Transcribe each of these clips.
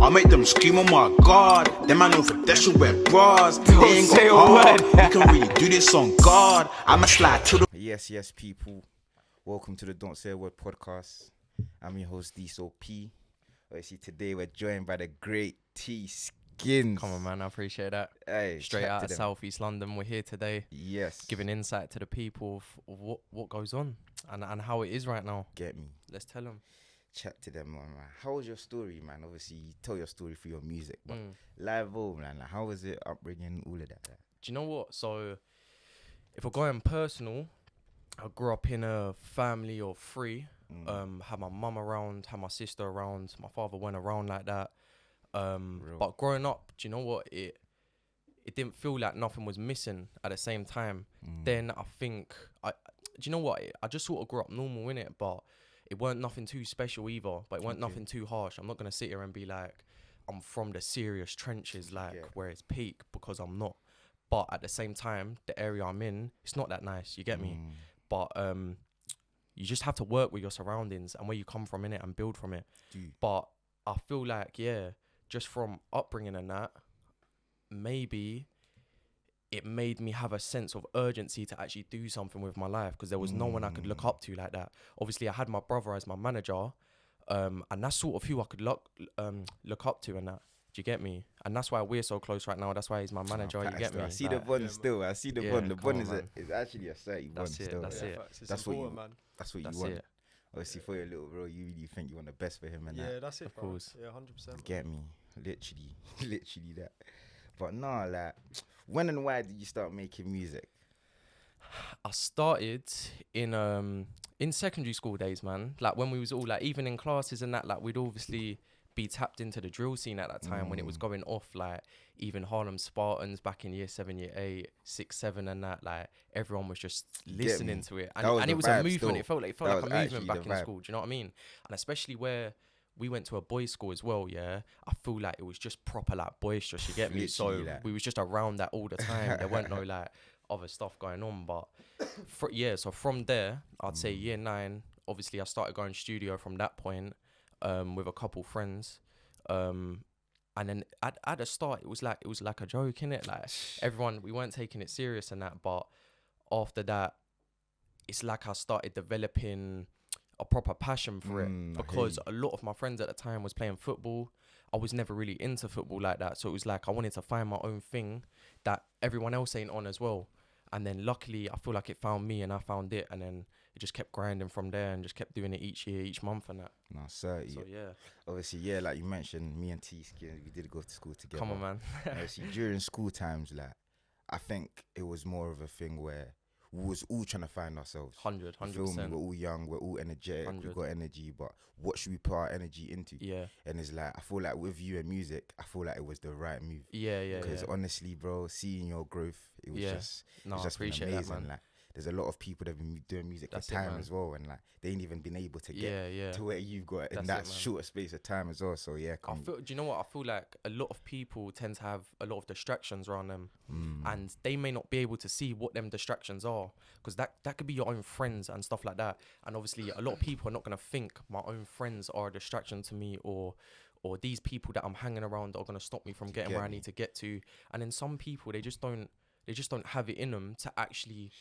I'll make them scream, oh my god. Them man over there should wear bras. They ain't say a got hard. word. We can really do this on guard. I'ma slide to the... Yes, people. Welcome to the Don't Say a Word podcast. I'm your host, Dsaw.p. Obviously, today we're joined by the great Tskinz. Come on, man, I appreciate that. Hey, Straight chat out to of them. South East London, we're here today, Yes. giving insight to the people of what goes on and how it is right now. Get me. Let's tell them. Chat to them, man. How was your story, man? Obviously, you tell your story through your music, but live, man. Like, how was it upbringing, all of that? Do you know what? So, if we're going personal, I grew up in a family of three. Had my mum around, had my sister around. My father went around like that. But growing up, do you know what? It didn't feel like nothing was missing at the same time. Then I think, do you know what? I just sort of grew up normal in it, but it weren't nothing too special either. But it weren't nothing too harsh. I'm not going to sit here and be like, I'm from the serious trenches, like where it's peak, because I'm not. But at the same time, the area I'm in, it's not that nice. You get me? But you just have to work with your surroundings and where you come from in it and build from it. But I feel like, just from upbringing and that, maybe it made me have a sense of urgency to actually do something with my life, because there was no one I could look up to like that. Obviously, I had my brother as my manager, and that's sort of who I could look up to and that. Do you get me? And that's why we're so close right now. That's why he's my manager. You get me? I see the bond still. I see the bond. The bond is actually a 30 bond still. That's it. That's what you want. That's what you want. It. Obviously, for your little bro, you really think you want the best for him and that. Yeah, that's it, of bro. course. Yeah, 100%. Get me? Literally that. But nah, like, when and why did you start making music? I started in secondary school days, man. Like when we was all like, even in classes and that, like we'd obviously be tapped into the drill scene at that time when it was going off. Like even Harlem Spartans back in year 7, year 8, 6, 7 and that, like everyone was just listening to it. And it was a movement. Still. It felt like a movement back in school. Do you know what I mean? And especially where we went to a boys' school as well, I feel like it was just proper like boisterous, you get me? So we was just around that all the time. There weren't no like other stuff going on. But so from there, I'd say year 9, obviously I started going studio from that point with a couple friends. And then at the start, it was like a joke, innit? Like everyone, we weren't taking it serious and that. But after that, it's like I started developing a proper passion for it, because a lot of my friends at the time was playing football. I was never really into football like that, so it was like I wanted to find my own thing that everyone else ain't on as well. And then luckily I feel like it found me and I found it, and then it just kept grinding from there and just kept doing it each year, each month and that. No, certainly. So Obviously, like you mentioned, me and Tskinz, we did go to school together. Come on, man. Obviously, during school times, like I think it was more of a thing where we was all trying to find ourselves. 100%. We're all young, we're all energetic, 100. we've got energy, but what should we put our energy into? And it's like, I feel like with you and music, I feel like it was the right move. Because honestly, bro, seeing your growth, it was just been amazing. That, man. Like, there's a lot of people that have been doing music for time as well, and like they ain't even been able to get to where you've got in that short space of time as well. So do you know what? I feel like a lot of people tend to have a lot of distractions around them, and they may not be able to see what them distractions are, because that could be your own friends and stuff like that. And obviously, a lot of people are not gonna think my own friends are a distraction to me, or these people that I'm hanging around are gonna stop me from getting where I need to get to. And then some people, they just don't have it in them to actually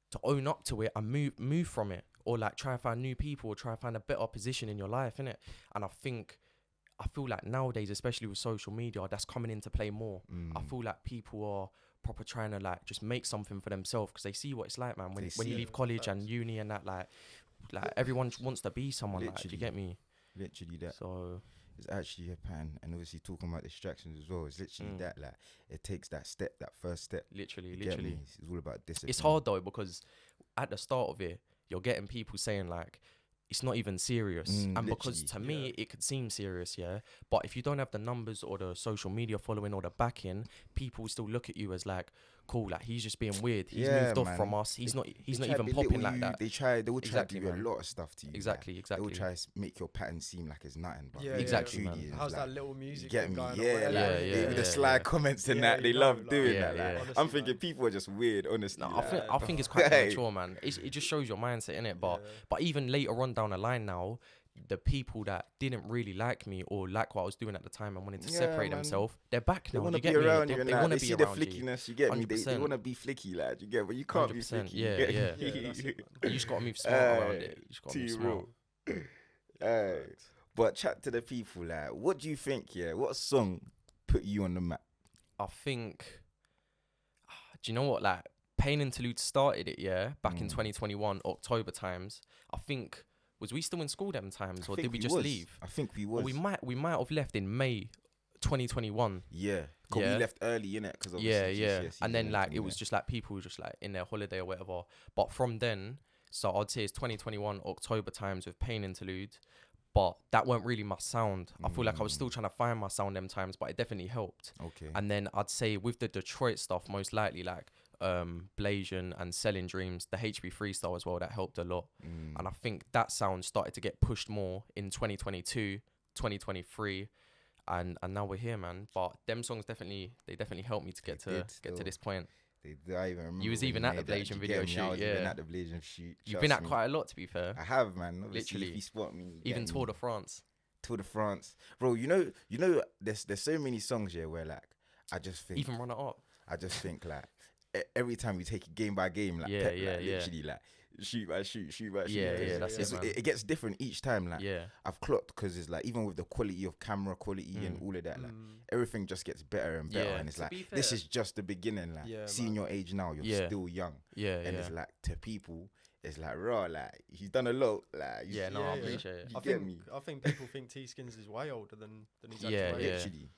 to own up to it and move from it, or like try and find new people, or try and find a better position in your life, innit? And I feel like nowadays, especially with social media, that's coming into play more. I feel like people are proper trying to like just make something for themselves, because they see what it's like, man. When you leave college and uni and that, like everyone wants to be someone. Literally, like, do you get me? Literally that. So it's actually a pan, and obviously talking about distractions as well. It's literally that, like it takes that first step. Literally. It's all about discipline. It's hard though, because at the start of it, you're getting people saying like, it's not even serious. And because to me, it could seem serious, but if you don't have the numbers or the social media following or the backing, people still look at you as like, cool, like he's just being weird. He's moved off from us. He's not even popping like that. They will try to do a lot of stuff to you. Exactly. They will try to make your pattern seem like it's nothing. But exactly, man. How's like, that little music get me? going The sly comments and that, they love doing that. Honestly, I'm thinking people are just weird, honestly. No, I think it's quite mature, man. It just shows your mindset, innit? But even later on down the line now, the people that didn't really like me or like what I was doing at the time and wanted to separate themselves, they're back now. They want to be around you. They want to be see around the flickiness. You get me? They want to be flicky, lad. You get, but you can't 100%, be flicky. Yeah. That's it, you just got to move smart around it. You just got to move smart. But chat to the people, like, what do you think? Yeah, what song put you on the map? I think. Do you know what? Like, Pain Interlude started it, back in 2021 October times. I think. Was we still in school them times, or did we just leave? I think we was. Or we might have left in May 2021. Yeah, because we left early, innit? Because GCSE, and then like it was just like people just like in their holiday or whatever. But from then, so I'd say it's 2021 October times with Pain Interlude. But that weren't really my sound. I feel like I was still trying to find my sound them times, but it definitely helped. Okay. And then I'd say with the Detroit stuff, most likely like Blasian and Selling Dreams, the HB freestyle as well, that helped a lot. And I think that sound started to get pushed more in 2022, 2023, and now we're here, man. But them songs definitely helped me to get to this point. I even remember you was even at the Blasian video shoot. I was even at the Blasian shoot. You've been at quite a lot, to be fair. I have, man. Obviously, literally. If you spot me, even Tour de France. Tour de France, bro. You know, there's so many songs here where like I just think even Run It Up. I just think like every time we take it game by game, like literally like shoot by shoot. Yeah, that's it, man. It gets different each time. Like I've clocked because it's like even with the quality of camera quality and all of that, like everything just gets better and better. And it's like this is just the beginning. Like seeing your age now, you're still young. And it's like to people, it's like raw. Like he's done a lot. Like I appreciate it. I think people think Tskinz is way older than he's actually. Literally.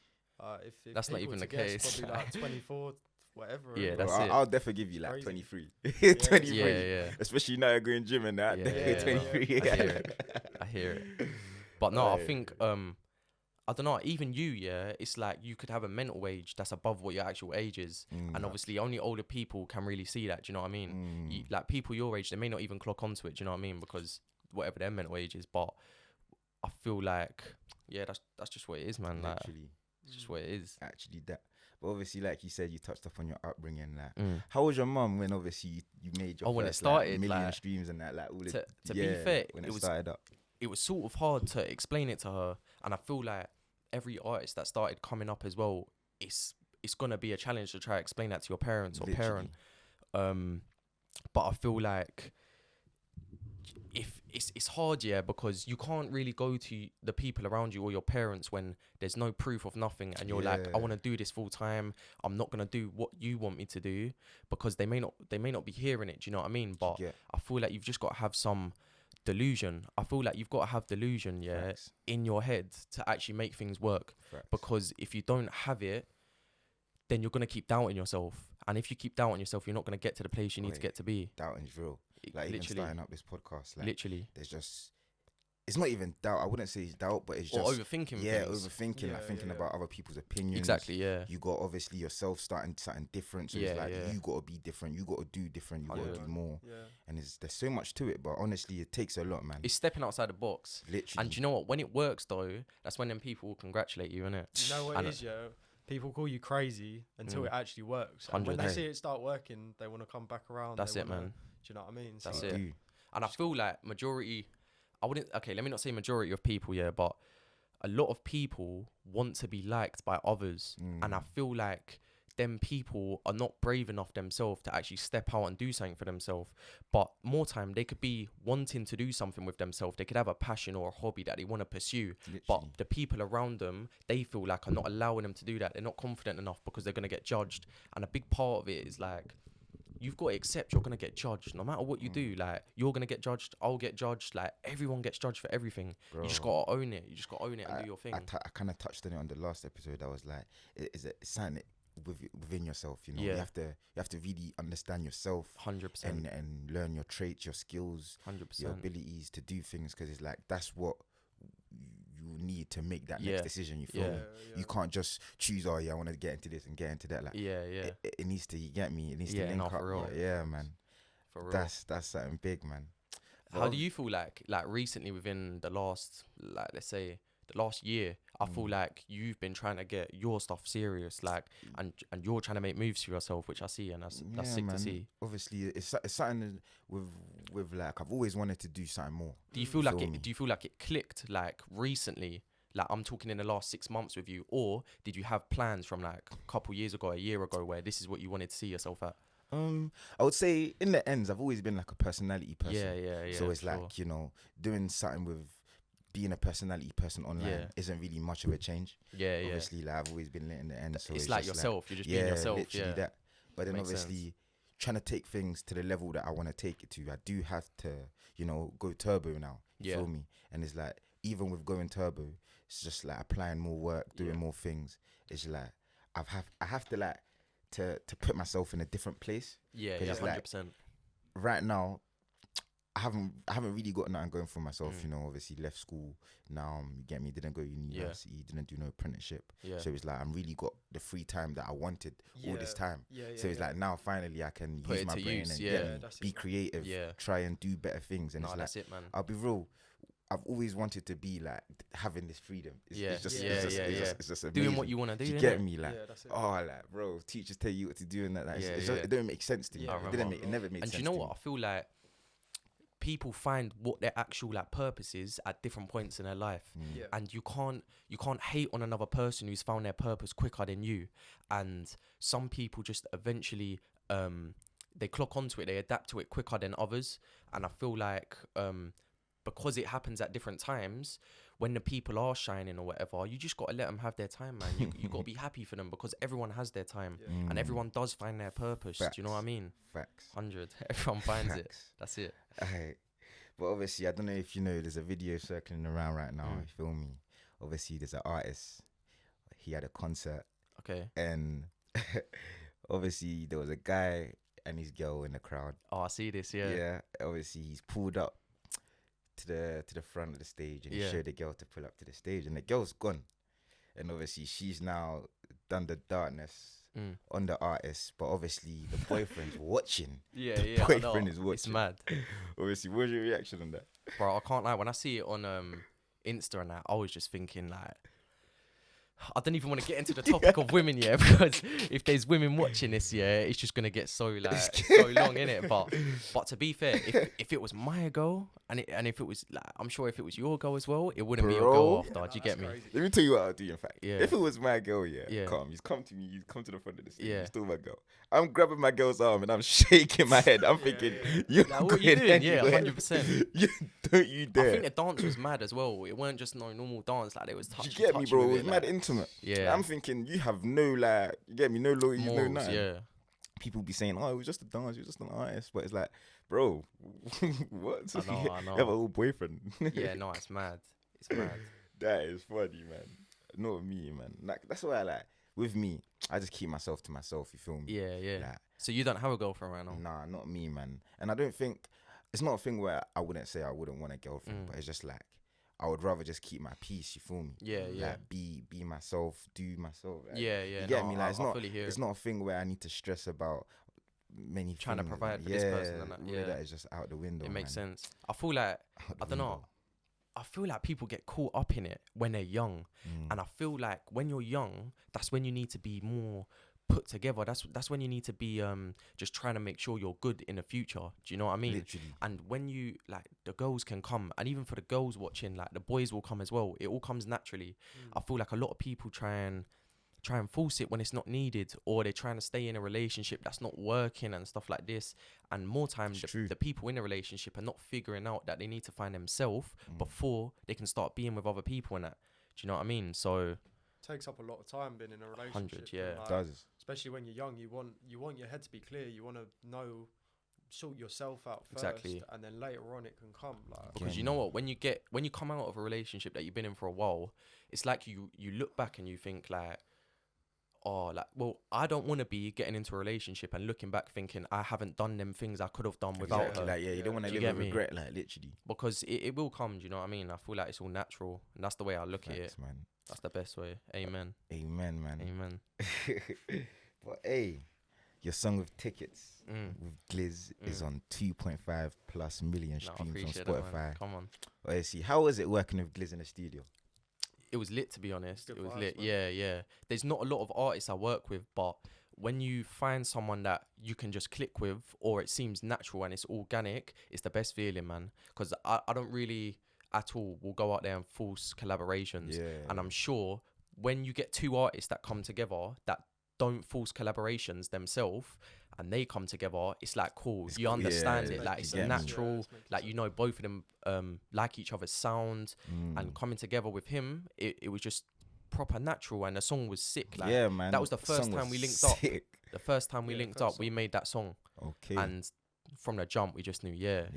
If that's not even the case. Probably like 24. Whatever. Yeah, that's it. I'll definitely give you like 23. 23. Yeah. Especially now you're going gym and that. 23. I hear it. But no, I think I don't know, even you, it's like you could have a mental age that's above what your actual age is. And obviously only older people can really see that, do you know what I mean? Like people your age, they may not even clock onto it, do you know what I mean? Because whatever their mental age is, but I feel like that's just what it is, man. Like, it's just what it is. Actually that. But obviously, like you said, you touched up on your upbringing. Like, how was your mum when obviously you made your when first it started, million streams and that? Like, all to be fair, when it started up, it was sort of hard to explain it to her, and I feel like every artist that started coming up as well, it's gonna be a challenge to try to explain that to your parents or parent. But I feel like if it's hard, because you can't really go to the people around you or your parents when there's no proof of nothing, and you're like, I want to do this full time. I'm not gonna do what you want me to do, because they may not be hearing it. Do you know what I mean? But I feel like you've just got to have some delusion. I feel like you've got to have delusion, in your head to actually make things work. Because if you don't have it, then you're gonna keep doubting yourself, and if you keep doubting yourself, you're not gonna get to the place you need to get to be. Doubting's real. Like even starting up this podcast, like there's just, it's not even doubt. I wouldn't say it's doubt, but it's just overthinking. Overthinking, like thinking about other people's opinions. Exactly. Yeah. You got obviously yourself starting something different, so it's like you got to be different. You got to do different. You got to do more. Yeah. And there's so much to it, but honestly, it takes a lot, man. It's stepping outside the box. Literally. And you know what? When it works, though, that's when them people will congratulate you, innit? You know what it is, people call you crazy until it actually works. And when they see it start working, they want to come back around. That's it, man. Do you know what I mean? That's it. And I feel like majority, let me not say majority of people, but a lot of people want to be liked by others. And I feel like them people are not brave enough themselves to actually step out and do something for themselves. But more time, they could be wanting to do something with themselves. They could have a passion or a hobby that they want to pursue. Literally. But the people around them, they feel like are not allowing them to do that. They're not confident enough because they're going to get judged. And a big part of it is like, you've got to accept you're going to get judged. No matter what you do, like, you're going to get judged, I'll get judged. Like, everyone gets judged for everything. Bro, you just got to own it. You just got to own it and do your thing. I kind of touched on it on the last episode. I was like, it's something within yourself, you know. You have to really understand yourself 100% and learn your traits, your skills, 100%, your abilities to do things, because it's like that's what you need to make that next decision. You feel me? You can't just choose, I want to get into this and get into that. Like it needs to, you get me, it needs to link up. Man, for real. That's something big, man. How do you feel like recently within the last, like, let's say the last year, I feel like you've been trying to get your stuff serious, like, and you're trying to make moves for yourself, which I see, and that's sick to see. Obviously, it's something with like, I've always wanted to do something more. Do you feel like it? Do you feel like it clicked like recently? Like, I'm talking in the last 6 months with you, or did you have plans from like a couple years ago, a year ago, where this is what you wanted to see yourself at? I would say in the ends, I've always been like a personality person. Yeah. So it's like, you know, doing something with being a personality person online isn't really much of a change. Obviously, like, I've always been lit in the end. So it's like yourself. You're just being yourself. Literally that. But then obviously, trying to take things to the level that I want to take it to, I do have to, you know, go turbo now. You feel me? And it's like, even with going turbo, it's just like applying more work, doing more things. It's like, I have to like to put myself in a different place. 100%. Like, right now, I haven't really got nothing going for myself. You know, obviously left school now. You get me? Didn't go to university. Didn't do no apprenticeship. So it's like I'm really got the free time that I wanted all this time. So it's like now finally I can use my brain and be creative. Try and do better things. And it's like, that's it, man. I'll be real. I've always wanted to be like having this freedom. It's just amazing. Doing what you want to do. You get me? Like, like, bro, teachers tell you what to do and that. Like, it don't make sense to me. It never made sense. And do you know what? I feel like people find what their actual like purpose is at different points in their life, and you can't hate on another person who's found their purpose quicker than you. And some people just eventually they clock onto it, they adapt to it quicker than others. And I feel like because it happens at different times, when the people are shining or whatever, you just got to let them have their time, man. You got to be happy for them, because everyone has their time and everyone does find their purpose. Facts. Do you know what I mean? Facts. 100. Everyone finds it. That's it. But obviously, I don't know if you know, there's a video circling around right now. You feel me? Obviously, there's an artist. He had a concert. Okay. And obviously, there was a guy and his girl in the crowd. Oh, I see this. Yeah. Yeah. Obviously, he's pulled up to the front of the stage, and he showed the girl to pull up to the stage, and the girl's gone. And obviously, she's now done the darkness on the artist, but obviously the boyfriend's watching. The boyfriend is watching. It's mad. Obviously, what's your reaction on that? Bro, I can't lie. When I see it on Insta and that, I was just thinking like, I don't even want to get into the topic of women yet, because if there's women watching this, it's just gonna get so like so long, innit? But to be fair, if it was my girl, and if it was like, I'm sure if it was your girl as well, it wouldn't be your girl after. Do you get me? Crazy. Let me tell you what I'll do. In fact, if it was my girl, he's come to me, he's come to the front of the stage, he's still my girl. I'm grabbing my girl's arm and I'm shaking my head. I'm thinking, you're like, what are you doing? Yeah, 100%. Don't you dare. I think the dance was mad as well. It weren't just no normal dance, like there was touch. You get me, bro? It was mad like, intimate. Yeah. I'm thinking, you have no, like, you get me, no loyalty, no nothing. Yeah. People be saying, oh, it was just a dance, it was just an artist. But it's like, bro, what? I know. You have a old boyfriend. Yeah, no, it's mad. It's mad. That is funny, man. Not me, man. Like, that's why I like, with me, I just keep myself to myself, you feel me? Yeah. Like, so you don't have a girlfriend right now? Nah, not me, man. And I don't think, it's not a thing where I wouldn't say I wouldn't want a girlfriend, but it's just like, I would rather just keep my peace, you feel me? Yeah. Like, be myself, do myself. Like, yeah. You get me? Like, it's not a thing where I need to stress about many trying things. to provide for this person and that. Yeah, that is just out the window. It makes sense. I feel like, I don't know, I feel like people get caught up in it when they're young. And I feel like when you're young, that's when you need to be more put together. That's when you need to be just trying to make sure you're good in the future. Do you know what I mean? Literally. And when you, like, the girls can come, and even for the girls watching, like, the boys will come as well. It all comes naturally. I feel like a lot of people try and force it when it's not needed, or they're trying to stay in a relationship that's not working and stuff like this. And more times the people in a relationship are not figuring out that they need to find themselves before they can start being with other people and that. Do you know what I mean? So takes up a lot of time being in a relationship. 100, yeah. It does. Especially when you're young, you want your head to be clear. You want to know, sort yourself out first, exactly, and then later on it can come. Like, because you know what, when you come out of a relationship that you've been in for a while, it's like you look back and you think like, oh, like, well, I don't want to be getting into a relationship and looking back thinking I haven't done them things I could have done without her. Like, you don't want to live with regret, like, literally. Because it will come, do you know what I mean? I feel like it's all natural, and that's the way I look at it. Man. That's the best way. Amen. Amen, man. Amen. But hey, your song with Tickets with Glizz is on 2.5+ million streams on Spotify. Come on. Well, see, how was it working with Glizz in the studio? it was lit, to be honest. It was vibes, lit. man. Yeah. There's not a lot of artists I work with, but when you find someone that you can just click with, or it seems natural and it's organic, it's the best feeling, man. Because I don't really at all will go out there and force collaborations. And I'm sure when you get two artists that come together that don't force collaborations themselves and they come together, it's like cool. You understand it. Like it's natural. Like you know both of them like each other's sound, and coming together with him, it was just proper natural, and the song was sick. Like, yeah, man. That was the first time we linked up. The first time we linked up, we made that song. Okay. And from the jump, we just knew,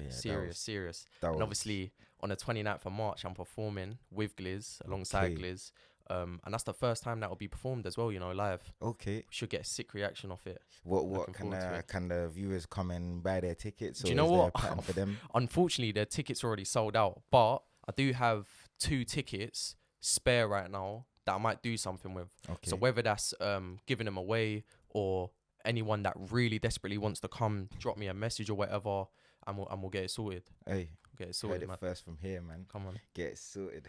serious. And obviously, on the 29th of March, I'm performing with Gliz, alongside Gliz. And that's the first time that will be performed as well, you know, live. Okay. We should get a sick reaction off it. What can the viewers come and buy their tickets? Do you know what? For them? Unfortunately, their tickets are already sold out. But I do have 2 tickets spare right now that I might do something with. Okay. So whether that's giving them away, or anyone that really desperately wants to come, drop me a message or whatever, and we'll get it sorted. Hey, get it sorted, heard it man. first from here, man. Come on, get it sorted.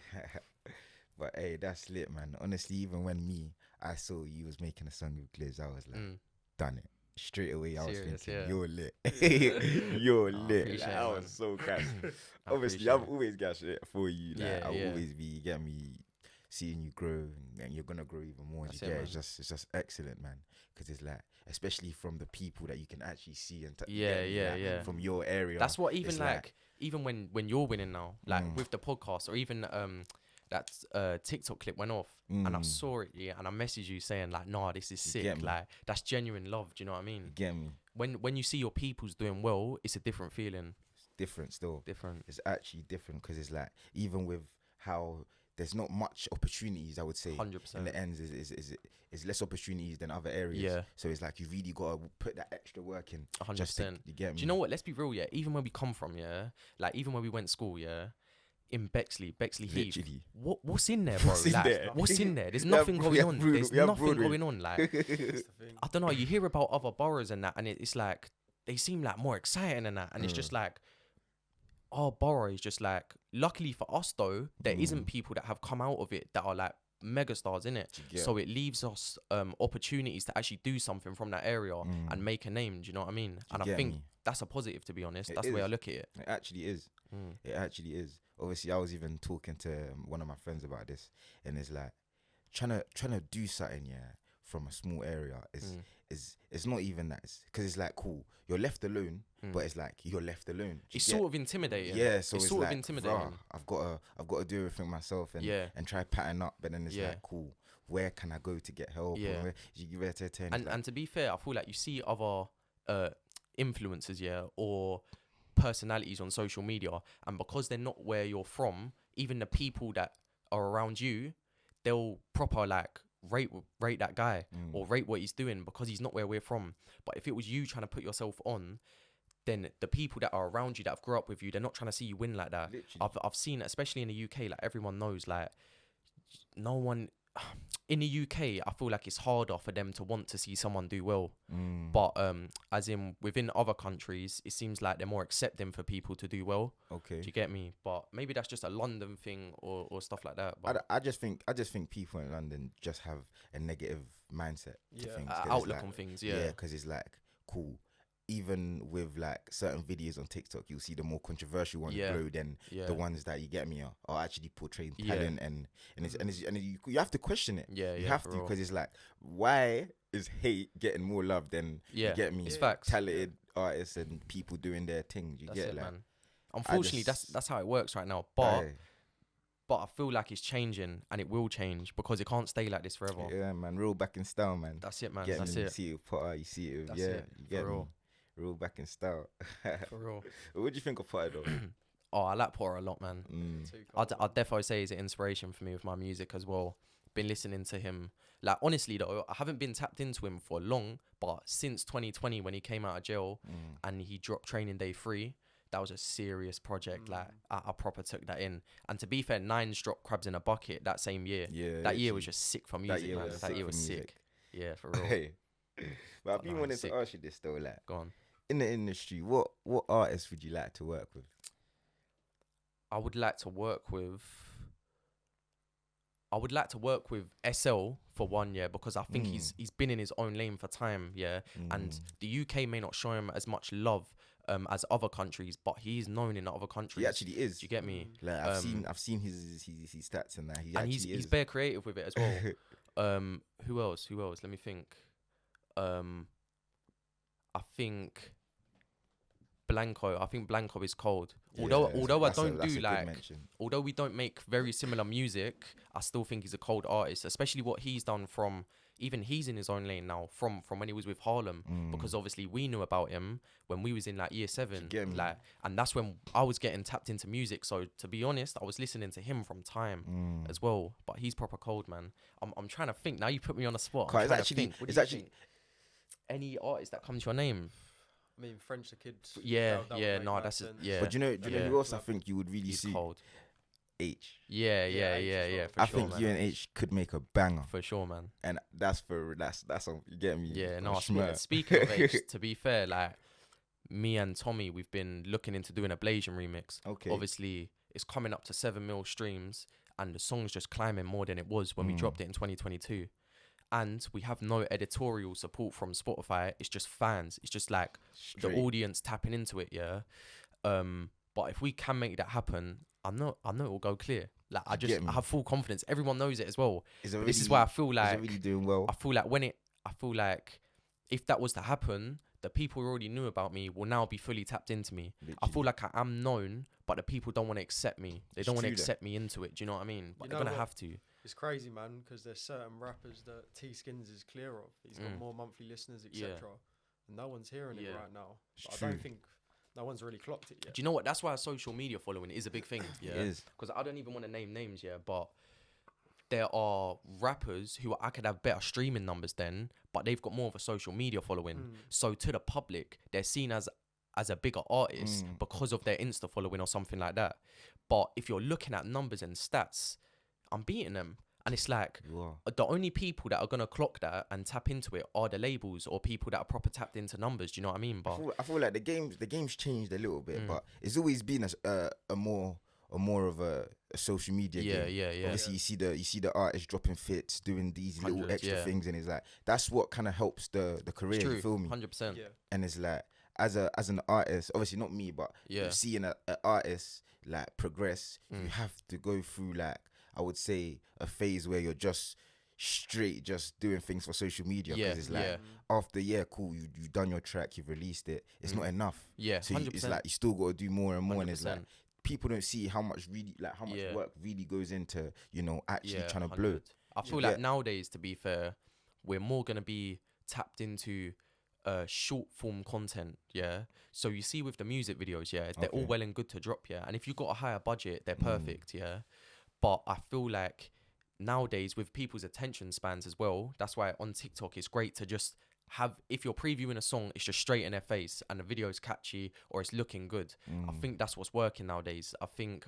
But hey, that's lit, man. Honestly, even when I saw you was making a song with Gliz, I was like, done it. Straight away, I was thinking, you're lit. You're lit. Like, I was so gash. Obviously, I'm always gash for you. Like, I'll always be, get me, seeing you grow, and you're gonna grow even more. It's just excellent, man. Because it's like, especially from the people that you can actually see and from your area. That's what even even when you're winning now, like with the podcast, or even that TikTok clip went off, and I saw it, and I messaged you saying like, nah, this is sick. Like, that's genuine love. Do you know what I mean? You get me? When you see your people's doing well, it's a different feeling. It's different still. Different. It's actually different, because it's like, even with how there's not much opportunities, I would say. 100%. In the ends, is less opportunities than other areas. Yeah. So it's like, you really got to put that extra work in. 100%. You get me? Do you know what? Let's be real, yeah. Even where we come from, yeah. Like, even where we went to school, yeah. In Bexley Heath. What's in there, bro? What's in there? There's nothing going on. There's nothing going on. Like, I don't know. You hear about other boroughs and that, and it's like, they seem like more exciting than that. And it's just like, our borough is just like, luckily for us though, there isn't people that have come out of it that are like megastars in it. So it leaves us opportunities to actually do something from that area and make a name. Do you know what I mean? And I think that's a positive, to be honest. That's the way I look at it. It actually is. It actually is. Obviously, I was even talking to one of my friends about this, and it's like, trying to do something, from a small area is it's not even that, because it's like, cool, you're left alone, but it's like, you're left alone. It's sort of intimidating. Yeah, so it's sort like, of intimidating. I've got to do everything myself and try pattern up, but then it's like, cool, where can I go to get help? Yeah. And to be fair, I feel like you see other influencers, or personalities on social media, and because they're not where you're from, even the people that are around you, they'll proper like rate that guy or rate what he's doing, because he's not where we're from. But if it was you trying to put yourself on, then the people that are around you, that have grew up with you, they're not trying to see you win like that. Literally. I've seen, especially in the UK, like everyone knows, like no one in the UK, I feel like it's harder for them to want to see someone do well. But as in within other countries, it seems like they're more accepting for people to do well. Okay, do you get me? But maybe that's just a London thing or stuff like that. But I just think people in London just have a negative mindset to things, outlook like, on things. Yeah, because it's like, cool. Even with like certain videos on TikTok, you'll see the more controversial ones grow than the ones that, you get me, are actually portraying talent and you have to question it. You have to, because it's like, why is hate getting more love than you get me? It's facts. Talented artists and people doing their thing. You get it, like, man. Unfortunately, that's how it works right now. But I feel like it's changing, and it will change, because it can't stay like this forever. Yeah, man. Real back in style, man. That's it, man. Get that's me. it. You see it with Potter, you see it with, you get me. Real back in style. For real. What do you think of Potter though? Oh, I like Potter a lot, man. I'd definitely say he's an inspiration for me with my music as well. Been listening to him. Like, honestly though, I haven't been tapped into him for long, but since 2020 when he came out of jail and he dropped Training Day 3, that was a serious project. Like, I proper took that in. And to be fair, 9's dropped Crabs in a Bucket that same year. Yeah, that year was just sick for music, man. That year was sick. Yeah, for real. Hey. But I've been wanting to ask you this though, like, go on. In the industry, what artists would you like to work with? I would like to work with I would like to work with SL for 1 year, because I think he's been in his own lane for time, and the UK may not show him as much love as other countries, but he's known in other countries. He actually is. Do you get me? Like I've seen his stats and that. He's bare creative with it as well. Who else? Let me think. I think Blanco is cold. Although we don't make very similar music, I still think he's a cold artist, especially what he's done from, even he's in his own lane now from when he was with Harlem, because obviously we knew about him when we was in like year 7, like, and that's when I was getting tapped into music. So to be honest, I was listening to him from time as well, but he's proper cold, man. I'm trying to think now. You put me on the spot. It's actually any artist that comes to your name. I mean, French the Kid. But you know who else I think you would really see? Cold. H. Yeah. I think you and H could make a banger for sure, man. And that's on. You get me? Yeah. No. Speaking of H, to be fair, like me and Tommy, we've been looking into doing a Blasian remix. Okay. Obviously, it's coming up to 7 mil streams, and the song's just climbing more than it was when we dropped it in 2022. And we have no editorial support from Spotify. It's just fans. It's just like the audience tapping into it, yeah. But if we can make that happen, I know it will go clear. Like I have full confidence. Everyone knows it as well. This is why I feel like really doing well. I feel like if that was to happen, the people who already knew about me will now be fully tapped into me. Literally. I feel like I am known, but the people don't want to accept me. They don't want to accept me into it. Do you know what I mean? But they're gonna have to. It's crazy, man, because there's certain rappers that Tskinz is clear of. He's got more monthly listeners, etc. And no one's hearing it right now. I don't think no one's really clocked it yet. Do you know what? That's why social media following is a big thing. Yeah, it is. Because I don't even want to name names, but there are rappers who I could have better streaming numbers than, but they've got more of a social media following. So to the public, they're seen as a bigger artist because of their Insta following or something like that. But if you're looking at numbers and stats, I'm beating them. And it's like the only people that are going to clock that and tap into it are the labels or people that are proper tapped into numbers. Do you know what I mean? But I feel like the game's changed a little bit, but it's always been a more of a social media game. Yeah. Obviously, you see the artists dropping fits, doing these little extra things, and it's like that's what kind of helps the career. You feel me? 100%. Yeah. And it's like as an artist, obviously not me, but seeing an artist like progress, you have to go through like, I would say, a phase where you're just straight just doing things for social media, because it's like after cool, you've done your track, you've released it, it's not enough. So it's like you still got to do more and more. 100%. And it's like people don't see how much work really goes into actually trying to blow. I feel like nowadays, to be fair, we're more gonna be tapped into short form content. So you see with the music videos, they're all well and good to drop, and if you've got a higher budget, they're perfect. But I feel like nowadays with people's attention spans as well, that's why on TikTok it's great to just have, if you're previewing a song, it's just straight in their face and the video is catchy or it's looking good. I think that's what's working nowadays. I think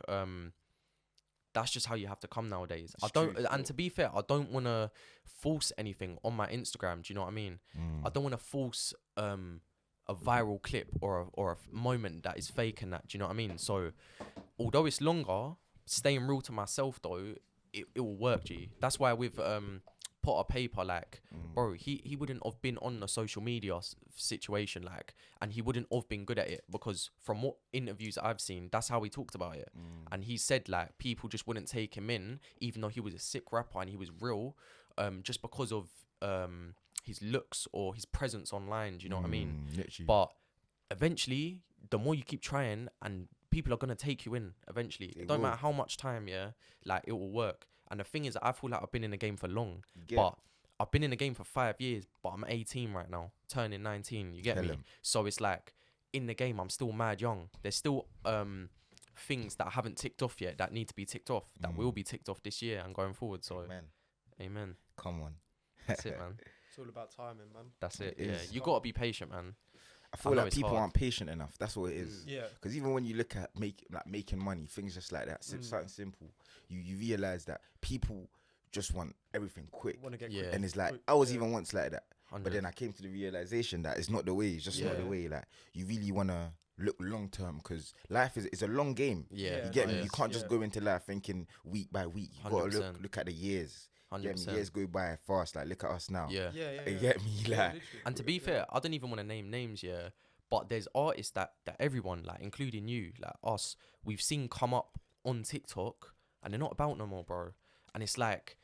that's just how you have to come nowadays. And to be fair, I don't want to force anything on my Instagram. Do you know what I mean? I don't want to force a viral clip or a moment that is fake and that. Do you know what I mean? So although it's longer, staying real to myself though, it will work, G. That's why with Potter Paper, like, bro, he wouldn't have been on the social media situation, like, and he wouldn't have been good at it, because from what interviews I've seen, that's how he talked about it. And he said like people just wouldn't take him in, even though he was a sick rapper and he was real, just because of his looks or his presence online. Do you know what I mean? Literally. But eventually, the more you keep trying, and people are gonna take you in eventually. It don't matter how much time, like it will work. And the thing is, I feel like I've been in the game for long, but I've been in the game for 5 years, but I'm 18 right now, turning 19. You get me? So it's like in the game, I'm still mad young. There's still things that I haven't ticked off yet that need to be ticked off, that will be ticked off this year and going forward. So, amen. Come on. That's it, man. It's all about timing, man. That's it. You gotta be patient, man. I feel like people aren't patient enough. That's what it is. Yeah. Because even when you look at making money, things just like that, something simple, you realize that people just want everything quick. Want to get quick. And it's like, I was even once like that. 100. But then I came to the realization that it's not the way. It's just not the way. Like, you really want to look long term, because life is a long game. Yeah, you get me. You can't just go into life thinking week by week. You got to look at the years. 100%. Get me? Years go by fast. Like, look at us now. Yeah. You get me? Like, and to be fair, I don't even want to name names. Yeah, but there's artists that everyone, like including you, like us, we've seen come up on TikTok, and they're not about no more, bro. And it's like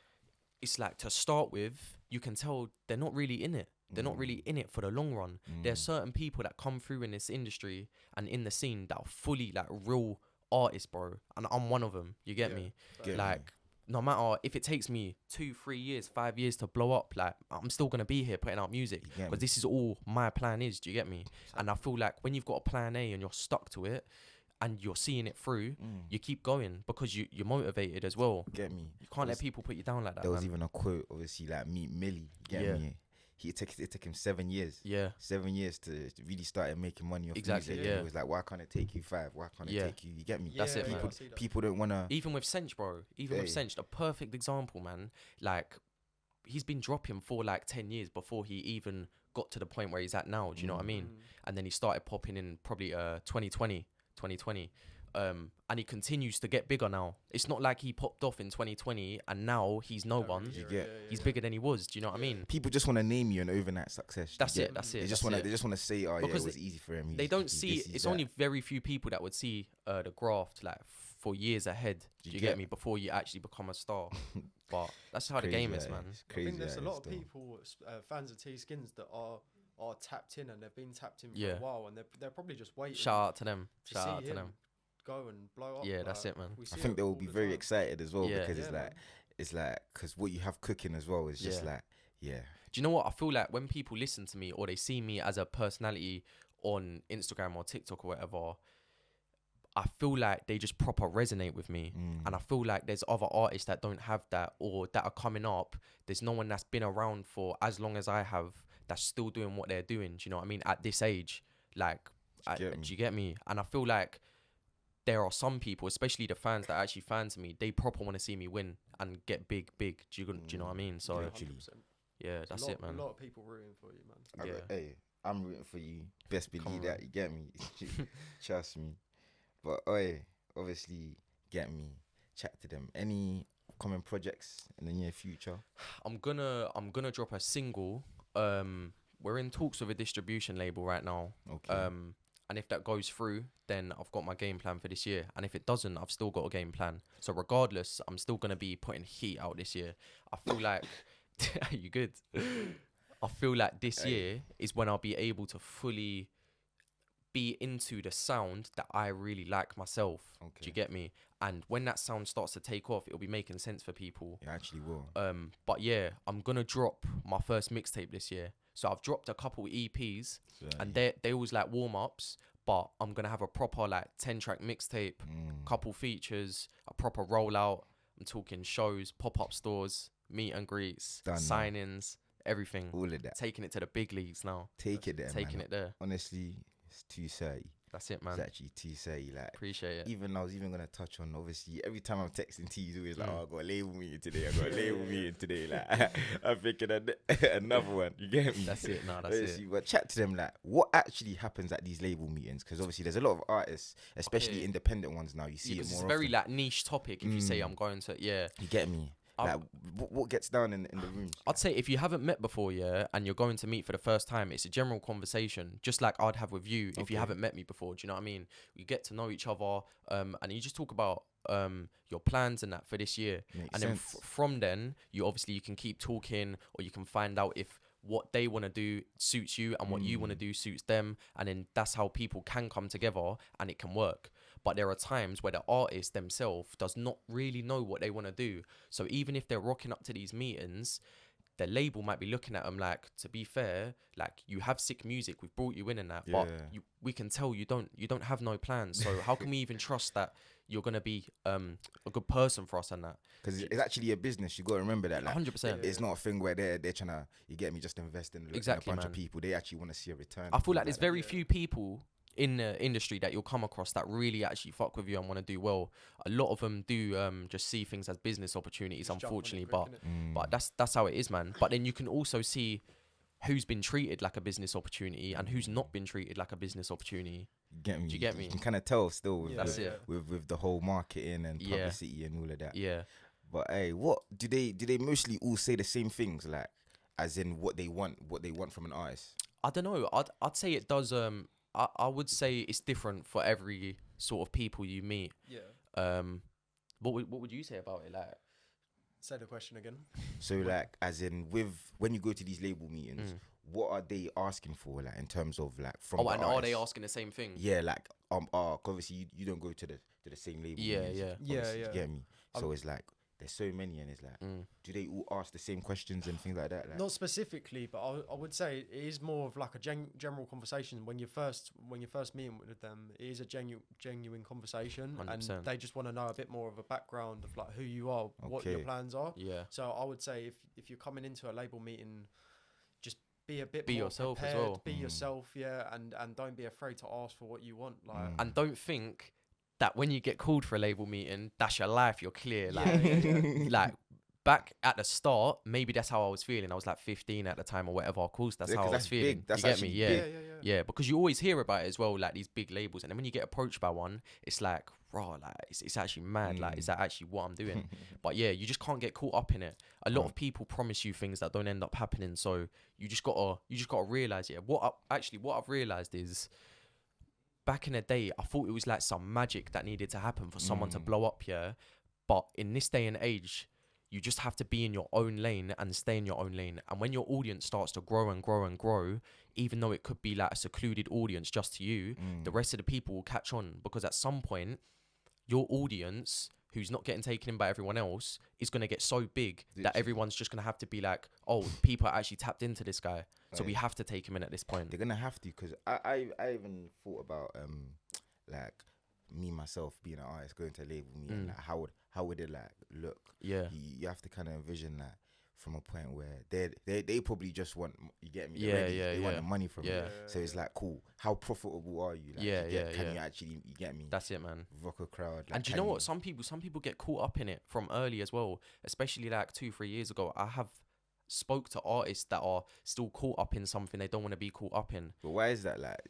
to start with, you can tell they're not really in it. They're not really in it for the long run. There's certain people that come through in this industry and in the scene that are fully like real artists, bro. And I'm one of them. You get me? Like, no matter if it takes me 2, 3 years, 5 years to blow up, like I'm still gonna be here putting out music because this is all my plan is. Do you get me? And I feel like when you've got a plan A and you're stuck to it, and you're seeing it through, you keep going because you're motivated as well. Get me? You can't let people put you down like that. There was even a quote, obviously, like Meet Millie. Get me? It took him 7 years. 7 years to really start making money off music. It was like, why can't it take you 5? Why can't it take you? You get me? That's it, man. People don't wanna. Even with Tskinz, bro. With Tskinz, a perfect example, man. Like, he's been dropping for like 10 years before he even got to the point where he's at now. Do you know what I mean? And then he started popping in probably 2020. And he continues to get bigger now. It's not like he popped off in 2020 and now he's no one. He's bigger than he was. Do you know what I mean? People just want to name you an overnight success. That's it. They just want to say, oh, because it was easy for him. They don't see. It's only very few people that would see the graft like for years ahead. Do you get me? Before you actually become a star. But that's how the game is, man. I think there's a lot of people, fans of Tskinz, that are tapped in, and they've been tapped in for a while, and they're probably just waiting. Shout out to them. Shout out to them. Go and blow up. Yeah, that's it, man. I think they will be very excited as well because it's like because what you have cooking as well is just like Do you know what I feel like when people listen to me or they see me as a personality on Instagram or TikTok or whatever? I feel like they just proper resonate with me, and I feel like there's other artists that don't have that or that are coming up. There's no one that's been around for as long as I have that's still doing what they're doing. Do you know what I mean? At this age, like, do you get me? And I feel like there are some people, especially the fans that actually fans me, they proper want to see me win and get big. Do you know what I mean? So, that's it, man. A lot of people rooting for you, man. Hey, I'm rooting for you. Best believe that. You get me? Trust me. But obviously, get me. Chat to them. Any upcoming projects in the near future? I'm gonna drop a single. We're in talks with a distribution label right now. Okay. And if that goes through, then I've got my game plan for this year. And if it doesn't, I've still got a game plan. So regardless, I'm still going to be putting heat out this year. I feel like... Are you good? I feel like this year is when I'll be able to fully be into the sound that I really like myself. Okay. Do you get me? And when that sound starts to take off, it'll be making sense for people. It actually will. But yeah, I'm going to drop my first mixtape this year. So I've dropped a couple EPs and they was like warm-ups, but I'm going to have a proper like 10-track mixtape, couple features, a proper rollout. I'm talking shows, pop-up stores, meet and greets, signings, everything. All of that. Taking it to the big leagues now. Taking it there. Honestly, it's too sad. That's it, man. It's actually too say like appreciate it. Even I was even gonna touch on obviously every time I'm texting T, he's always like, "Oh, I got a label meeting today. I got a label meeting today." Like I'm thinking another one. You get me? That's it. No, that's it. But chat to them like what actually happens at these label meetings because obviously there's a lot of artists, especially independent ones now. You see it more. It's a very like niche topic. If you say I'm going to, you get me. Like, what gets down in the room? I'd say if you haven't met before, and you're going to meet for the first time, it's a general conversation, just like I'd have with you if you haven't met me before. Do you know what I mean? You get to know each other, and you just talk about your plans and that for this year. Then from then, you can keep talking, or you can find out if what they want to do suits you and what you want to do suits them, and then that's how people can come together and it can work. But there are times where the artist themselves does not really know what they want to do. So even if they're rocking up to these meetings, the label might be looking at them like, to be fair, like you have sick music, we've brought you in and that, but we can tell you don't have no plans. So how can we even trust that you're gonna be a good person for us and that? Because it's actually a business. You got to remember that. Like, 100%. It's not a thing where they're trying to, you get me, just invest in a bunch of people. They actually want to see a return. I feel like there's very few people in the industry that you'll come across that really actually fuck with you and want to do well. A lot of them do just see things as business opportunities, unfortunately, but that's how it is, man. But then you can also see who's been treated like a business opportunity and who's not been treated like a business opportunity. Get me? Do you get me? You can kind of tell still with, That's it. With the whole marketing and publicity and all of that. Yeah. But hey, what do they mostly all say the same things, like as in what they want from an artist? I don't know. I'd say it does. I would say it's different for every sort of people you meet. Yeah. What would you say about it? Like, say the question again. So like, as in when you go to these label meetings, what are they asking for, like in terms of like from? Oh, and are they asking the same thing? Yeah, like obviously you don't go to the same label. Yeah, meetings, yeah. You get me? So it's like there's so many, and it's like, do they all ask the same questions and things like that? Like, not specifically, but I would say it is more of like a general conversation when you're first meeting with them. It is a genuine conversation, 100%. and they just want to know a bit more of a background of like who you are, what your plans are. Yeah. So I would say if you're coming into a label meeting, just be a bit be more yourself prepared, as well. Be yourself, and don't be afraid to ask for what you want. Like, and don't think that when you get called for a label meeting, that's your life. You're clear. Like, like back at the start, maybe that's how I was feeling. I was like 15 at the time or whatever. Of course, that's how I was feeling. Big. That's you get me? big. Yeah. Because you always hear about it as well, like these big labels, and then when you get approached by one, it's like, raw, like it's actually mad. Like, is that actually what I'm doing? But yeah, you just can't get caught up in it. A lot of people promise you things that don't end up happening. So you just gotta realize, what I've realized is, back in the day, I thought it was like some magic that needed to happen for someone to blow up, but in this day and age, you just have to be in your own lane and stay in your own lane. And when your audience starts to grow and grow and grow, even though it could be like a secluded audience just to you, the rest of the people will catch on, because at some point, your audience, who's not getting taken in by everyone else, is going to get so big that everyone's just going to have to be like, oh, people are actually tapped into this guy. So we have to take him in at this point. They're going to have to, because I even thought about like me myself being an artist, going to a label meeting, like how would it like look? Yeah. You have to kind of envision that from a point where they probably just want, you get me? They want the money from you. So it's like, cool, how profitable are you? Like, can you actually, you get me? That's it, man. Rock a crowd. Like, and do you know what? Some people get caught up in it from early as well, especially like 2-3 years ago. I have spoke to artists that are still caught up in something they don't want to be caught up in. But why is that? Like,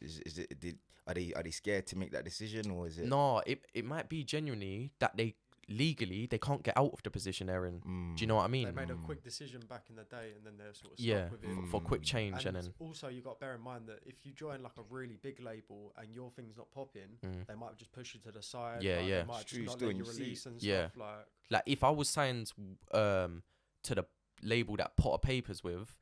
are they scared to make that decision, or is it? No, it might be genuinely that they legally they can't get out of the position they're in. Do you know what I mean? They made a quick decision back in the day, and then they're sort of stuck with it for quick change. And then also you got to bear in mind that if you join like a really big label and your thing's not popping, they might just push you to the side. They might just not let you release and stuff. Like if I was signed to the label that Potter Paper's with,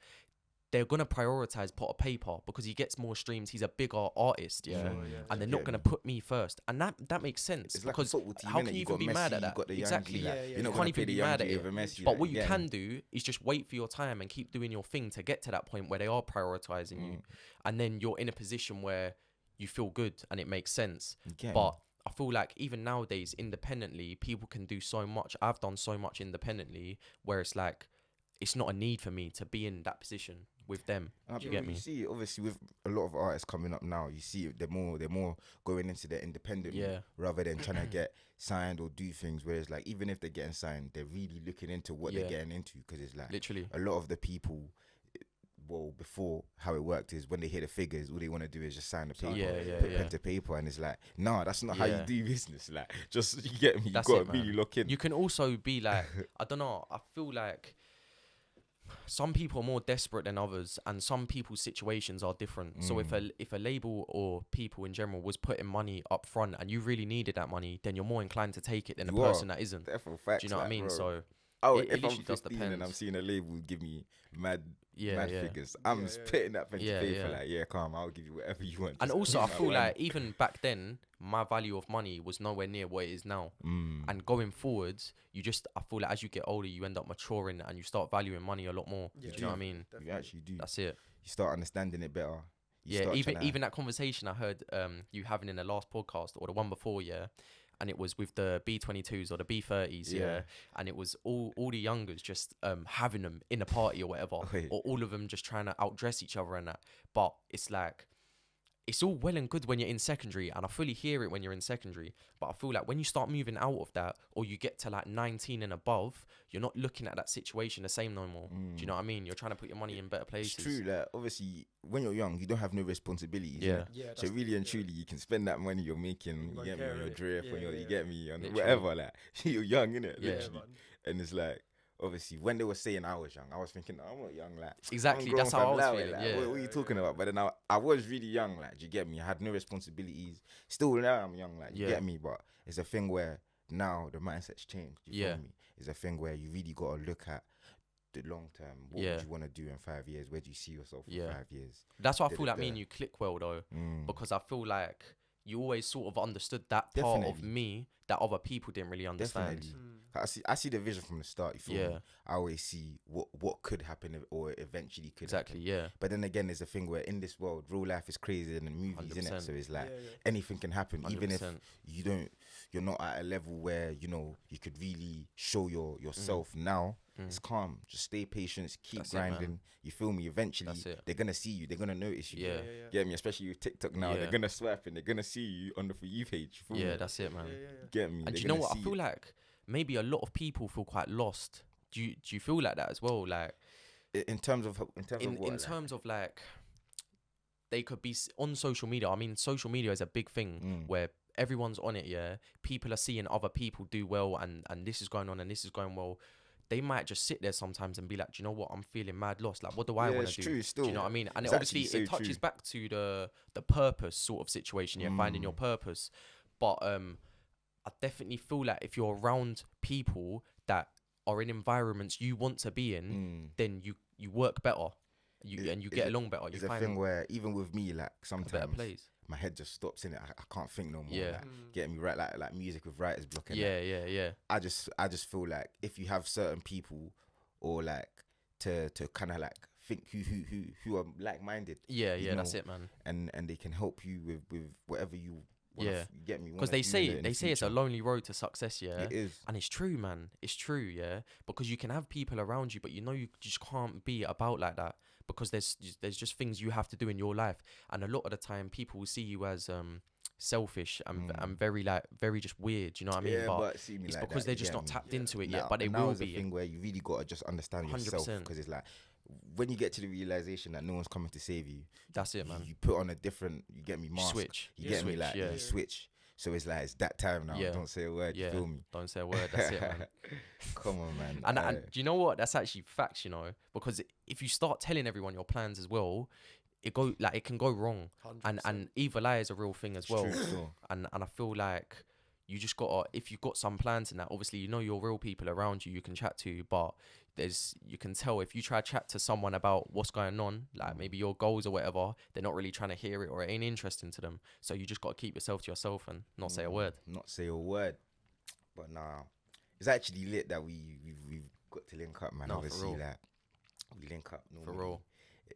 they're gonna prioritize Potter Paper because he gets more streams. He's a bigger artist, and they're not gonna put me first, and that makes sense. It's because like a team, how can you even be mad at that? Exactly, you can't even be mad at it. But what you can do is just wait for your time and keep doing your thing to get to that point where they are prioritizing you, and then you're in a position where you feel good and it makes sense. But I feel like even nowadays, independently, people can do so much. I've done so much independently where it's like, it's not a need for me to be in that position with them. Do you get me? You see, obviously, with a lot of artists coming up now, you see they're more going into their independent rather than trying to get signed or do things. Whereas, like, even if they're getting signed, they're really looking into what they're getting into, because it's like literally a lot of the people. Well, before, how it worked is when they hear the figures, all they want to do is just sign the paper, put pen to paper, and it's like, nah, that's not how you do business. Like, just, you get me? You got to really lock in. You can also be like, I don't know, I feel like some people are more desperate than others, and some people's situations are different. So if a label or people in general was putting money up front and you really needed that money, then you're more inclined to take it than a person that isn't. Do you know what I mean? Bro. So if I'm 15 and I'm seeing a label give me mad figures, I'm spitting that pen to paper like, calm, I'll give you whatever you want. And also, I feel like even back then, my value of money was nowhere near what it is now. And going forwards, I feel like as you get older, you end up maturing and you start valuing money a lot more. Do you know what I mean? Definitely. You actually do. That's it. You start understanding it better. Even that conversation I heard you having in the last podcast or the one before, and it was with the B22s or the B30s, and it was all the youngers just having them in a party or whatever, or all of them just trying to outdress each other and that. But it's like, it's all well and good when you're in secondary, and I fully hear it when you're in secondary, but I feel like when you start moving out of that, or you get to like 19 and above, you're not looking at that situation the same no more. Do you know what I mean? You're trying to put your money in better places. It's true that obviously when you're young, you don't have no responsibilities. Yeah. So really and truly, you can spend that money you're making, you get me, on your drift, you get me, on Literally. whatever, like, you're young, innit? Yeah. Literally. And it's like, obviously, when they were saying I was young, I was thinking, no, I'm not young, like. Exactly, that's how I was feeling, like, yeah. What are you talking about? But then I was really young, like, do you get me? I had no responsibilities. Still now I'm young, like, you get me? But it's a thing where now the mindset's changed, you feel me? It's a thing where you really got to look at the long term. What would you want to do in 5 years? Where do you see yourself in 5 years? That's why I feel like me and you click well, though, because I feel like you always sort of understood that part of me that other people didn't really understand. I see the vision from the start. You feel me? I always see what could happen or eventually could happen. Yeah. But then again, there's a thing where in this world, real life is crazier than the movies, innit? So it's like anything can happen, 100%. Even if you're not at a level where you know you could really show yourself now. It's calm. Just stay patient. Keep grinding. You feel me? Eventually, they're gonna see you. They're gonna notice you. Get me? Especially with TikTok now, they're gonna swipe and they're gonna see you on the For You page. Feel me? That's it, man. Get me? And do you know what? I feel like maybe a lot of people feel quite lost. Do you feel like that as well? Like in terms of like they could be on social media. I mean, social media is a big thing where everyone's on it. Yeah, people are seeing other people do well, and this is going on and this is going well. They might just sit there sometimes and be like, do you know what? I'm feeling mad lost. Like, what do I want to do? True, still. Do you know what I mean? And it's obviously, it touches back to the purpose sort of situation. You're finding your purpose. But I definitely feel like if you're around people that are in environments you want to be in, then you work better. And you get along better. It's a thing where even with me, like sometimes place. My head just stops in it. I can't think no more. Yeah. Like, get me right, like music with writer's block. And Yeah. I just feel like if you have certain people, or like to kind of like think who are like minded. Yeah, that's it, man. And they can help you with whatever you. You get me? Because they say it's a lonely road to success. Yeah, it is, and it's true, man. It's true. Yeah, because you can have people around you, but you just can't be about like that. Because there's just things you have to do in your life, and a lot of the time people will see you as selfish and very just weird. You know what I mean? Yeah, but see me it's like because that, they're just not tapped into it yet. But they now will is be. The thing where you really gotta just understand yourself, 100%. because it's like when you get to the realization that no one's coming to save you. That's it, man. You put on a different. You get me? Mask. Switch. You get me? Like you switch. So it's like, it's that time now. Don't say a word. You feel me? Don't say a word. That's it, man. Come on, man. And do you know what? That's actually facts, you know, because if you start telling everyone your plans as well, it can go wrong. 100%. And evil eye is a real thing as well. True. And I feel like you just gotta, if you've got some plans in that, obviously you know your real people around you can chat to, but you can tell if you try to chat to someone about what's going on, like maybe your goals or whatever, they're not really trying to hear it, or it ain't interesting to them. So you just got to keep yourself to yourself and not say a word. Not say a word. But nah, it's actually lit that we've got to link up, man. No, obviously, for real. like we link up normally. For real.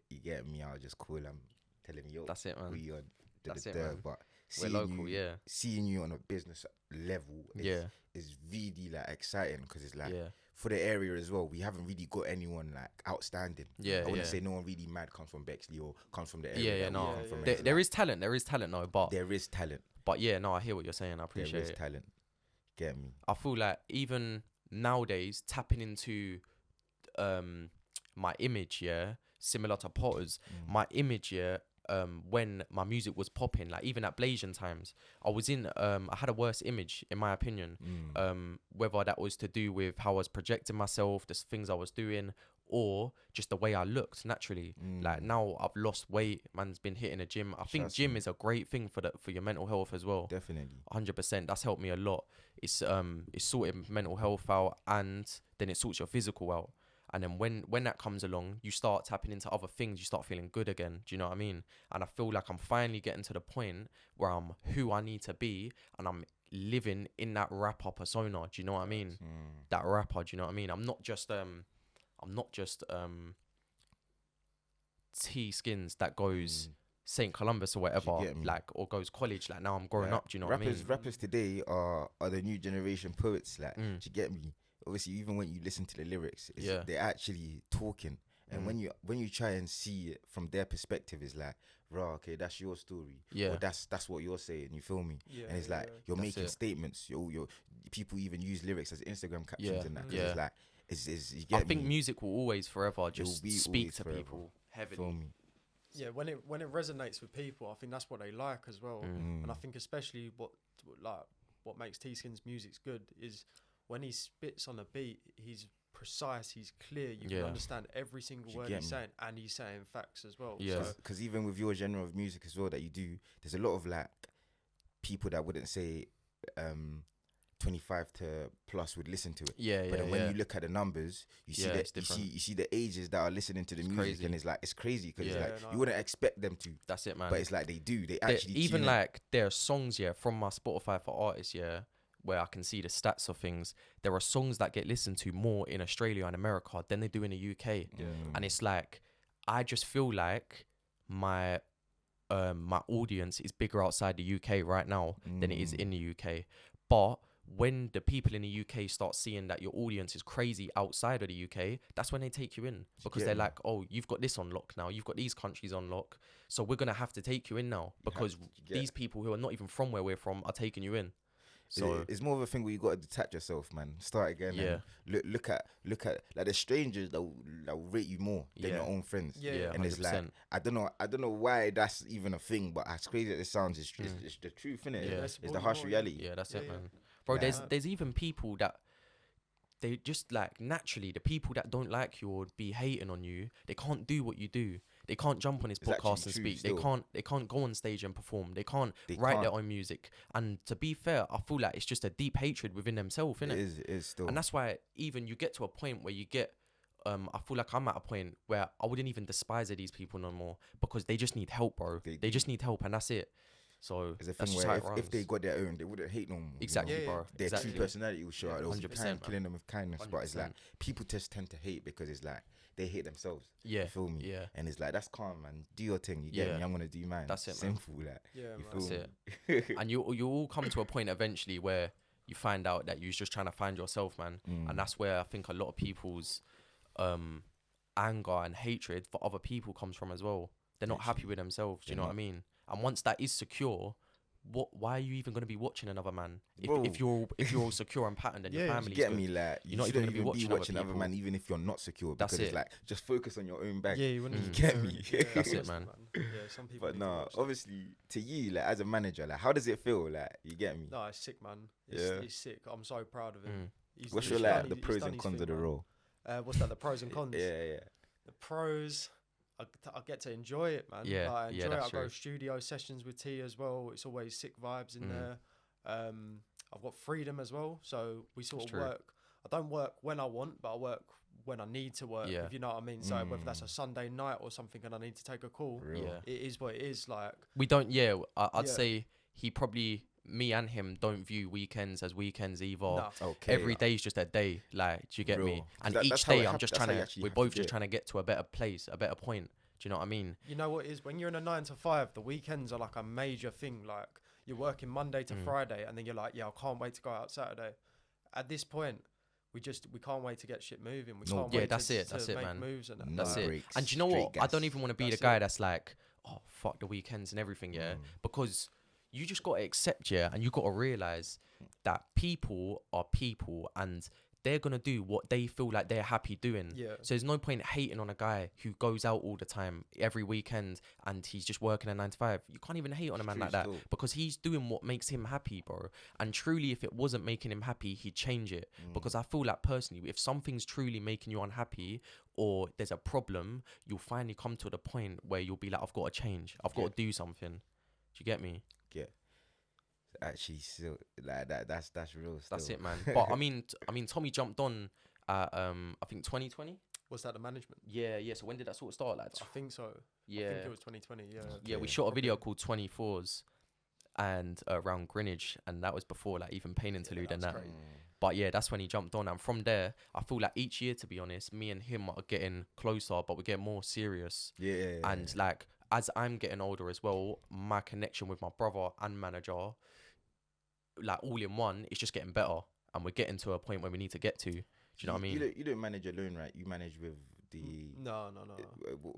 You get me? I'll just call them, tell him, yo, that's it, man. We are that's it, man. But we're local, seeing you on a business level is really like exciting, because it's like for the area as well, we haven't really got anyone like outstanding. I wouldn't say no one really mad comes from Bexley or comes from the area. There is talent though, but there is talent. But I hear what you're saying. I appreciate it. There is talent. Get me? I feel like even nowadays tapping into my image, similar to Potter's, my image, when my music was popping, like even at Blasian times, I was I had a worse image in my opinion, whether that was to do with how I was projecting myself, the things I was doing, or just the way I looked naturally. Like now I've lost weight, man's been hitting a gym. I think gym is a great thing for your mental health as well. Definitely. 100%. That's helped me a lot. It's sorted mental health out, and then it sorts your physical out. And then when that comes along, you start tapping into other things. You start feeling good again. Do you know what I mean? And I feel like I'm finally getting to the point where I'm who I need to be, and I'm living in that rapper persona. Do you know what I mean? That rapper. Do you know what I mean? I'm not just Tskinz that goes St. Columbus or whatever, like, or goes college. Like now I'm growing up. Do you know what I mean? Rappers today are the new generation poets. Like, do you get me? Obviously, even when you listen to the lyrics, they're actually talking, And when you try and see it from their perspective, it's like, okay, that's your story. Yeah. Or that's what you're saying. You feel me? Yeah, and it's like you're that's making it. statements. You're people even use lyrics as Instagram captions and that. 'Cause it's like, you get I think me? music will always forever just speak always to forever. people heavily. Feel me? Yeah, when it resonates with people, I think that's what they like as well. And I think especially what makes Tskinz music's good is when he spits on a beat, he's precise, he's clear. You can understand every single word he's saying, and he's saying facts as well. Yeah, because even with your genre of music as well that you do, there's a lot of like people that wouldn't say 25 to plus would listen to it. But then when you look at the numbers, you see the ages that are listening to the music, crazy. And it's crazy because it's like you wouldn't expect them to. That's it, man. But it's like they do. They actually even like there are songs from my Spotify for artists where I can see the stats of things. There are songs that get listened to more in Australia and America than they do in the UK. And it's like I just feel like my audience is bigger outside the UK right now than it is in the UK. But when the people in the UK start seeing that your audience is crazy outside of the UK, that's when they take you in, because they're like, oh, you've got this on lock now, you've got these countries on lock, so we're gonna have to take you in now because these people who are not even from where we're from are taking you in. So it's more of a thing where you got to detach yourself, man. Start again. And look at like the strangers that will rate you more than your own friends. And 100%. It's like I don't know why that's even a thing, but as crazy as it sounds, it's the truth, innit? It's the harsh reality. Yeah, that's it, man. Bro, there's even people that they just like naturally, the people that don't like you or be hating on you, they can't do what you do. They can't jump on his podcast and speak. Still. They can't go on stage and perform. They can't write their own music. And to be fair, I feel like it's just a deep hatred within themselves, innit? It is still. And that's why even you get to a point where you get I feel like I'm at a point where I wouldn't even despise these people no more, because they just need help, bro. They just need help, and that's it. So it's a thing where if they got their own, they wouldn't hate no more. Exactly, bro. Their true personality will show out. 100%, killing them with kindness. 100%. But it's like people just tend to hate because it's like they hate themselves. Yeah. You feel me? Yeah. And it's like, that's calm, man. Do your thing. You get me? I'm gonna do mine. That's it, Simple, man. like. Yeah, you man. feel That's it. And you all come to a point eventually where you find out that you're just trying to find yourself, man. And that's where I think a lot of people's anger and hatred for other people comes from as well. They're not happy with themselves. Do you know what I mean? And once that is secure, why are you even going to be watching another man if you're all secure and patterned and your family's get good? me, like you're not even going to be watching other man, even if you're not secure, because it's like just focus on your own bag. Yeah, you wouldn't. You get me? That's it, man. Yeah, some people. But no, obviously to you, like as a manager, like how does it feel? Like, you get me? No, it's sick, man. It's sick. I'm so proud of him. What's your like the pros and cons of the role? What's that? The pros and cons? Yeah. The pros, I get to enjoy it, man. Yeah, I enjoy it. I true. go studio sessions with T as well. It's always sick vibes in there. I've got freedom as well, so we sort of work. I don't work when I want, but I work when I need to work. If you know what I mean. So whether that's a Sunday night or something, and I need to take a call, it is what it is. Like we don't. I'd say he probably. Me and him don't view weekends as weekends either. No. Okay, every day is just a day. Like, do you get me? And each day I'm just trying to. We're both just trying to get to a better place, a better point. Do you know what I mean? You know what it is, when you're in a 9 to 5, the weekends are like a major thing. Like you're working Monday to Friday, and then you're like, I can't wait to go out Saturday. At this point, we can't wait to get shit moving. We can't wait that's to it, make man. moves and that's it. Breaks, and do you know what? gas. I don't even want to be the guy that's like, oh fuck the weekends and everything, because you just got to accept, and you got to realize that people are people and they're going to do what they feel like they're happy doing. So there's no point hating on a guy who goes out all the time every weekend and he's just working a 9 to 5. You can't even hate on a man like that because he's doing what makes him happy, bro. And truly, if it wasn't making him happy, he'd change it. Because I feel like personally, if something's truly making you unhappy or there's a problem, you'll finally come to the point where you'll be like, I've got to change. I've got to do something. Do you get me? Actually, still like that's real. Still. That's it, man. But I mean, Tommy jumped on, I think 2020. Was that the management? Yeah. So when did that sort of start, lads? I think so. Yeah. I think it was 2020. Yeah. Yeah, we shot a video called 24s, and around Greenwich, and that was before like even Pain Interlude and that. But yeah, that's when he jumped on, and from there, I feel like each year, to be honest, me and him are getting closer, but we're getting more serious. And like as I'm getting older as well, my connection with my brother and manager, like all in one, it's just getting better, and we're getting to a point where we need to get to. Do you know what I mean? You don't manage alone, right? You manage with No.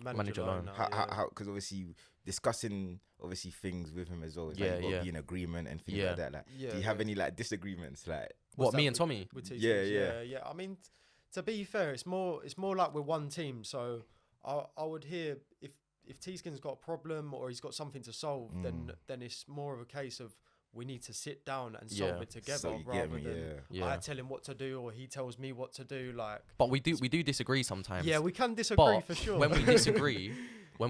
Manage alone. No, How? Because obviously discussing things with him as well. It's like you've got to be in agreement and things like that. Like, do you have any like disagreements? Like, what, me and Tommy? With yeah. I mean, to be fair, it's more like we're one team. So I would hear if Tskinz got a problem or he's got something to solve, then it's more of a case of we need to sit down and solve it together rather than I tell him what to do or he tells me what to do. Like, but we do disagree sometimes. Yeah, we can disagree for sure. When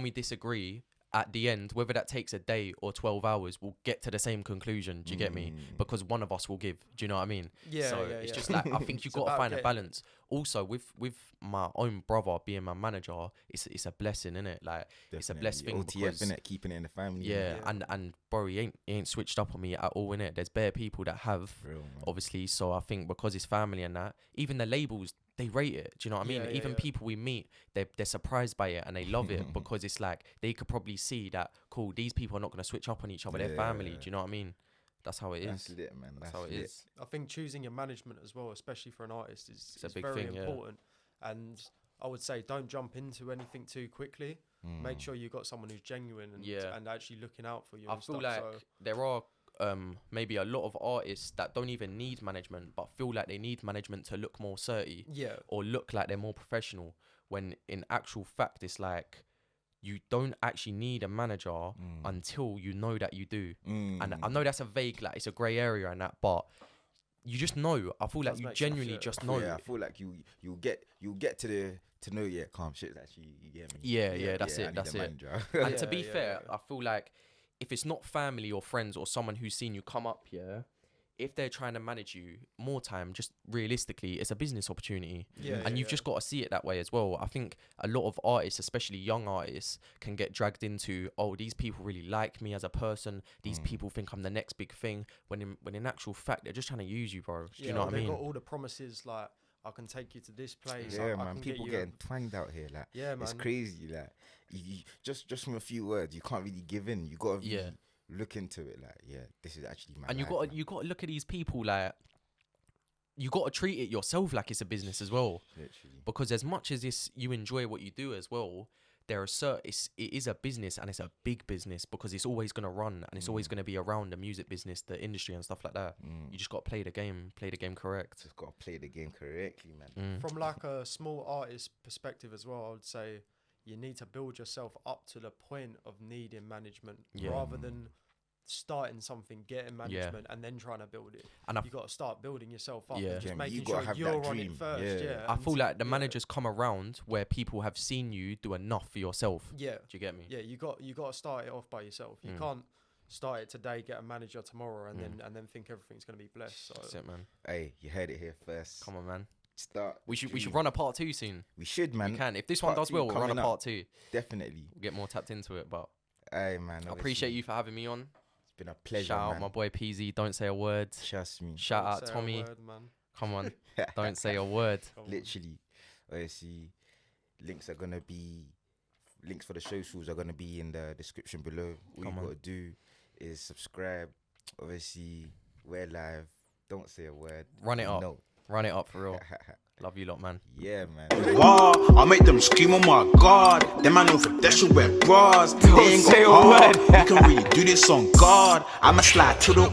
we disagree, at the end, whether that takes a day or 12 hours, we'll get to the same conclusion. Do you get me? Because one of us will give. Do you know what I mean? Yeah. So it's just like, I think you've got to find a balance. Also, with my own brother being my manager, it's a blessing, innit? Like, definitely. It's a blessed thing. OTF, innit? Keeping it in the family. Yeah. And bro, he ain't switched up on me at all, innit? There's bare people that have, obviously. So I think because it's family and that, even the labels, they rate it. Do you know what I mean? Even people we meet, they're surprised by it and they love it because it's like they could probably see that, cool, these people are not going to switch up on each other. They're family. Do you know what I mean? That's how it is. That's lit, man. That's how it is. I think choosing your management as well, especially for an artist, is a big very thing, important. And I would say don't jump into anything too quickly. Make sure you got someone who's genuine and actually looking out for you. I feel like there are maybe a lot of artists that don't even need management but feel like they need management to look more certy or look like they're more professional, when in actual fact it's like you don't actually need a manager until you know that you do. And I know that's a vague, like, it's a grey area and that, but you just know. I feel like you genuinely just know. I feel like you'll get to know, calm shit, actually, you get me. Yeah, that's it. And to be fair, I feel like if it's not family or friends or someone who's seen you come up, if they're trying to manage you more time, just realistically, it's a business opportunity. And you've just got to see it that way as well. I think a lot of artists, especially young artists, can get dragged into, oh, these people really like me as a person. These people think I'm the next big thing. When in actual fact, they're just trying to use you, bro. Do you know what I mean? They've got all the promises, like, I can take you to this place. Yeah, man. People getting twanged out here. Like, man. It's crazy. Like, you just from a few words, you can't really give in. You got to look into it. Like, this is actually my and life, you got to look at these people like, you got to treat it yourself like it's a business as well. Literally. Because as much as you enjoy what you do as well, it is a business, and it's a big business because it's always going to run and it's always going to be around the music business, the industry and stuff like that. You just got to play the game correct. Just got to play the game correctly, man. From like a small artist perspective as well, I would say you need to build yourself up to the point of needing management rather than starting something, getting management, and then trying to build it. And you got to start building yourself up and just making sure you're on it first. I feel like the managers come around where people have seen you do enough for yourself. Do you get me? Yeah, you got to start it off by yourself. You can't start it today, get a manager tomorrow, and then think everything's gonna be blessed. So that's it, man. Hey, you heard it here first. Come on, man. We should run a part 2 soon. We should, man. We can. If this one does well, we'll run a part 2. Definitely. We'll get more tapped into it. But hey, man, I appreciate you for having me on. It's been a pleasure. Shout out my boy PZ. Don't say a word. Trust me. Shout out Tommy. Come on. Don't say a word. Literally. Obviously, links for the socials are gonna be in the description below. All you gotta do is subscribe. Obviously, we're live. Don't say a word. Run it up. No. Run it up for real. Love you lot, man. Yeah, man. Wow, I make them scream, oh my god. Them man know for that shit wear bras. They ain't got heart. You can really do this on God. I'ma slide to the